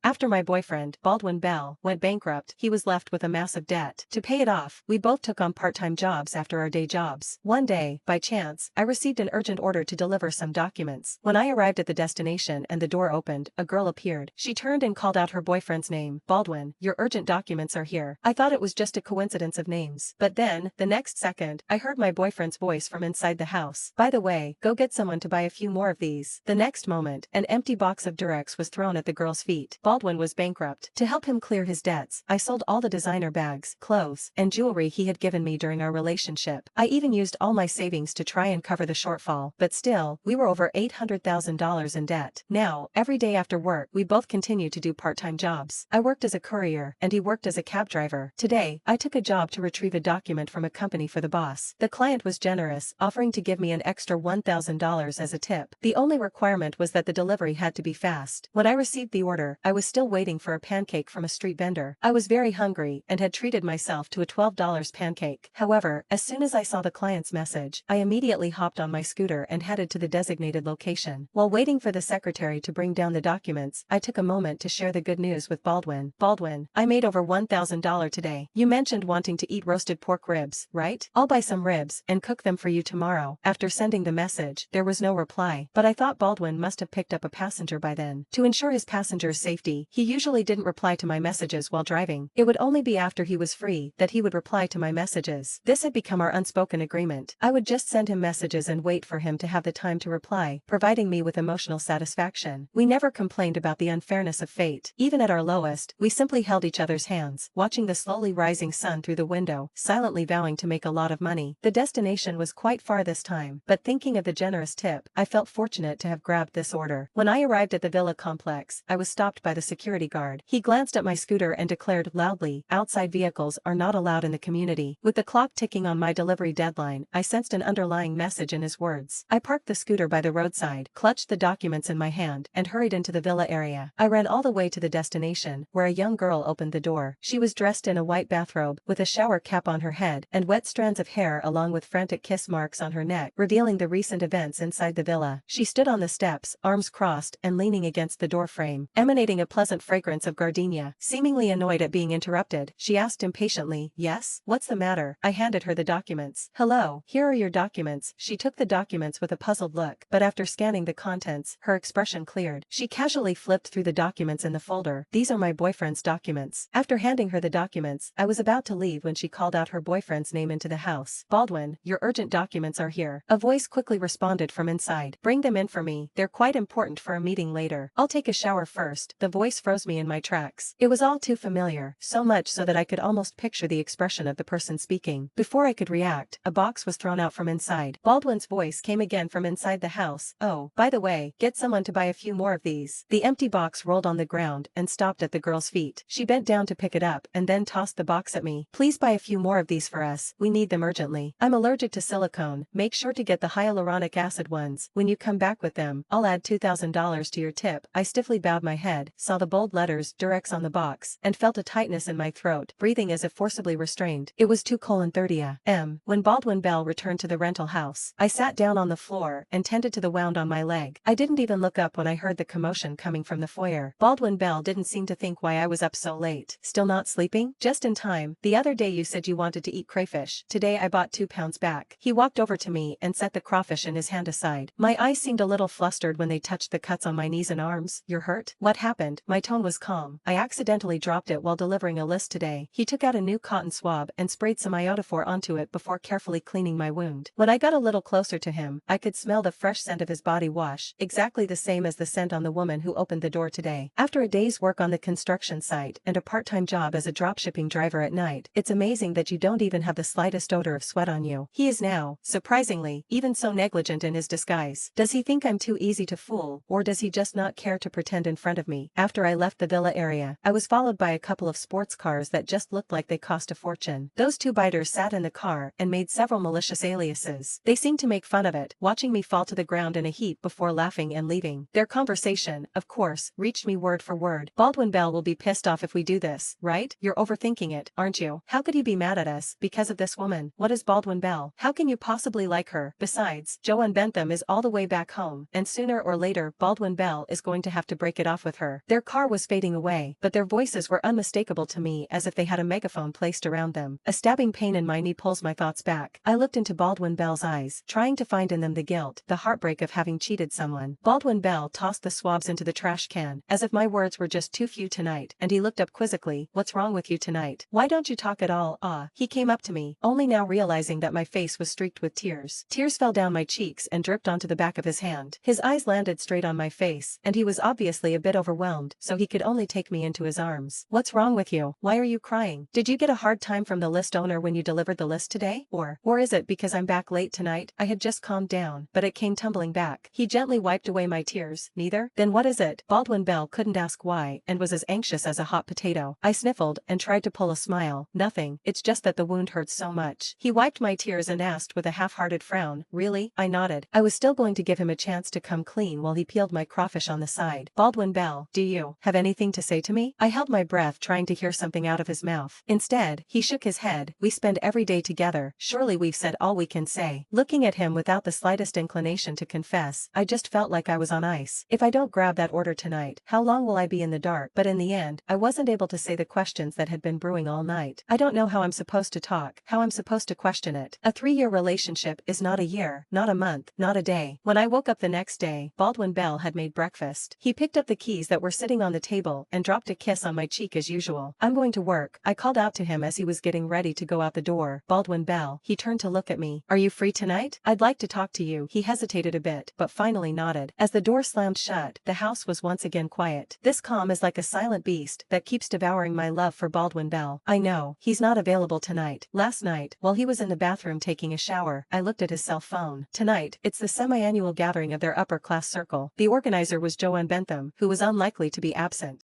After my boyfriend, Baldwin Bell, went bankrupt, he was left with a massive debt. To pay it off, we both took on part-time jobs after our day jobs. One day, by chance, I received an urgent order to deliver some documents. When I arrived at the destination and the door opened, a girl appeared. She turned and called out her boyfriend's name. "Baldwin, your urgent documents are here." I thought it was just a coincidence of names. But then, the next second, I heard my boyfriend's voice from inside the house. "By the way, go get someone to buy a few more of these." The next moment, an empty box of Durex was thrown at the girl's feet. Baldwin was bankrupt. To help him clear his debts, I sold all the designer bags, clothes, and jewelry he had given me during our relationship. I even used all my savings to try and cover the shortfall, but still, we were over $800,000 in debt. Now, every day after work, we both continued to do part-time jobs. I worked as a courier, and he worked as a cab driver. Today, I took a job to retrieve a document from a company for the boss. The client was generous, offering to give me an extra $1,000 as a tip. The only requirement was that the delivery had to be fast. When I received the order, I was still waiting for a pancake from a street vendor. I was very hungry and had treated myself to a $12 pancake. However, as soon as I saw the client's message, I immediately hopped on my scooter and headed to the designated location. While waiting for the secretary to bring down the documents, I took a moment to share the good news with Baldwin. "Baldwin, I made over $1,000 today. You mentioned wanting to eat roasted pork ribs, right? I'll buy some ribs and cook them for you tomorrow." After sending the message, there was no reply, but I thought Baldwin must have picked up a passenger by then. To ensure his passenger's safety, he usually didn't reply to my messages while driving. It would only be after he was free that he would reply to my messages. This had become our unspoken agreement. I would just send him messages and wait for him to have the time to reply, providing me with emotional satisfaction. We never complained about the unfairness of fate. Even at our lowest, we simply held each other's hands, watching the slowly rising sun through the window, silently vowing to make a lot of money. The destination was quite far this time, but thinking of the generous tip, I felt fortunate to have grabbed this order. When I arrived at the villa complex, I was stopped by the security guard. He glanced at my scooter and declared loudly, "Outside vehicles are not allowed in the community." With the clock ticking on my delivery deadline, I sensed an underlying message in his words. I parked the scooter by the roadside, clutched the documents in my hand, and hurried into the villa area. I ran all the way to the destination, where a young girl opened the door. She was dressed in a white bathrobe, with a shower cap on her head, and wet strands of hair along with frantic kiss marks on her neck, revealing the recent events inside the villa. She stood on the steps, arms crossed and leaning against the door frame, emanating a pleasant fragrance of gardenia. Seemingly annoyed at being interrupted, she asked impatiently, "Yes? What's the matter?" I handed her the documents. "Hello, here are your documents." She took the documents with a puzzled look, but after scanning the contents, her expression cleared. She casually flipped through the documents in the folder. "These are my boyfriend's documents." After handing her the documents, I was about to leave when she called out her boyfriend's name into the house. "Baldwin, your urgent documents are here." A voice quickly responded from inside. "Bring them in for me. They're quite important for a meeting later." "I'll take a shower first." The voice froze me in my tracks. It was all too familiar, so much so that I could almost picture the expression of the person speaking. Before I could react, a box was thrown out from inside. Baldwin's voice came again from inside the house. "Oh, by the way, get someone to buy a few more of these." The empty box rolled on the ground and stopped at the girl's feet. She bent down to pick it up and then tossed the box at me. "Please buy a few more of these for us. We need them urgently. I'm allergic to silicone. Make sure to get the hyaluronic acid ones. When you come back with them, I'll add $2,000 to your tip." I stiffly bowed my head, saw the bold letters Durex on the box, and felt a tightness in my throat, breathing as if forcibly restrained. It was 2:30 a.m. when Baldwin Bell returned to the rental house. I sat down on the floor and tended to the wound on my leg. I didn't even look up when I heard the commotion coming from the foyer. Baldwin Bell didn't seem to think why I was up so late. "Still not sleeping? Just in time. The other day you said you wanted to eat crayfish. Today I bought 2 pounds back." He walked over to me and set the crawfish in his hand aside. My eyes seemed a little flustered when they touched the cuts on my knees and arms. "You're hurt? What happened?" My tone was calm. "I accidentally dropped it while delivering a list today." He took out a new cotton swab and sprayed some iodophor onto it before carefully cleaning my wound. When I got a little closer to him, I could smell the fresh scent of his body wash, exactly the same as the scent on the woman who opened the door today. After a day's work on the construction site and a part-time job as a dropshipping driver at night, it's amazing that you don't even have the slightest odor of sweat on you. He is now, surprisingly, even so negligent in his disguise. Does he think I'm too easy to fool, or does he just not care to pretend in front of me? After I left the villa area, I was followed by a couple of sports cars that just looked like they cost a fortune. Those two biters sat in the car and made several malicious aliases. They seemed to make fun of it, watching me fall to the ground in a heap before laughing and leaving. Their conversation, of course, reached me word for word. "Baldwin Bell will be pissed off if we do this, right? You're overthinking it, aren't you? How could you be mad at us because of this woman? What is Baldwin Bell? How can you possibly like her? Besides, Joanne Bentham is all the way back home, and sooner or later Baldwin Bell is going to have to break it off with her. There Their car was fading away, but their voices were unmistakable to me, as if they had a megaphone placed around them. A stabbing pain in my knee pulls my thoughts back. I looked into Baldwin Bell's eyes, trying to find in them the guilt, the heartbreak of having cheated someone. Baldwin Bell tossed the swabs into the trash can, as if my words were just too few tonight, and he looked up quizzically. "What's wrong with you tonight? Why don't you talk at all?" He came up to me, only now realizing that my face was streaked with tears. Tears fell down my cheeks and dripped onto the back of his hand. His eyes landed straight on my face, and he was obviously a bit overwhelmed, so he could only take me into his arms. "What's wrong with you? Why are you crying? Did you get a hard time from the list owner when you delivered the list today? Or is it because I'm back late tonight?" I had just calmed down, but it came tumbling back. He gently wiped away my tears. "Neither? Then what is it?" Baldwin Bell couldn't ask why, and was as anxious as a hot potato. I sniffled and tried to pull a smile. "Nothing, it's just that the wound hurts so much." He wiped my tears and asked with a half-hearted frown, "Really?" I nodded. I was still going to give him a chance to come clean while he peeled my crawfish on the side. "Baldwin Bell, do you have anything to say to me?" I held my breath, trying to hear something out of his mouth. Instead, he shook his head. "We spend every day together. Surely we've said all we can say." Looking at him without the slightest inclination to confess, I just felt like I was on ice. If I don't grab that order tonight, how long will I be in the dark? But in the end, I wasn't able to say the questions that had been brewing all night. I don't know how I'm supposed to talk, how I'm supposed to question it. A 3-year relationship is not a year, not a month, not a day. When I woke up the next day, Baldwin Bell had made breakfast. He picked up the keys that were sitting on the table and dropped a kiss on my cheek as usual. "I'm going to work," I called out to him as he was getting ready to go out the door. "Baldwin Bell." He turned to look at me. "Are you free tonight? I'd like to talk to you." He hesitated a bit, but finally nodded. As the door slammed shut, the house was once again quiet. This calm is like a silent beast that keeps devouring my love for Baldwin Bell. I know he's not available tonight. Last night, while he was in the bathroom taking a shower, I looked at his cell phone. Tonight, it's the semi-annual gathering of their upper-class circle. The organizer was Joanne Bentham, who was unlikely to be absent.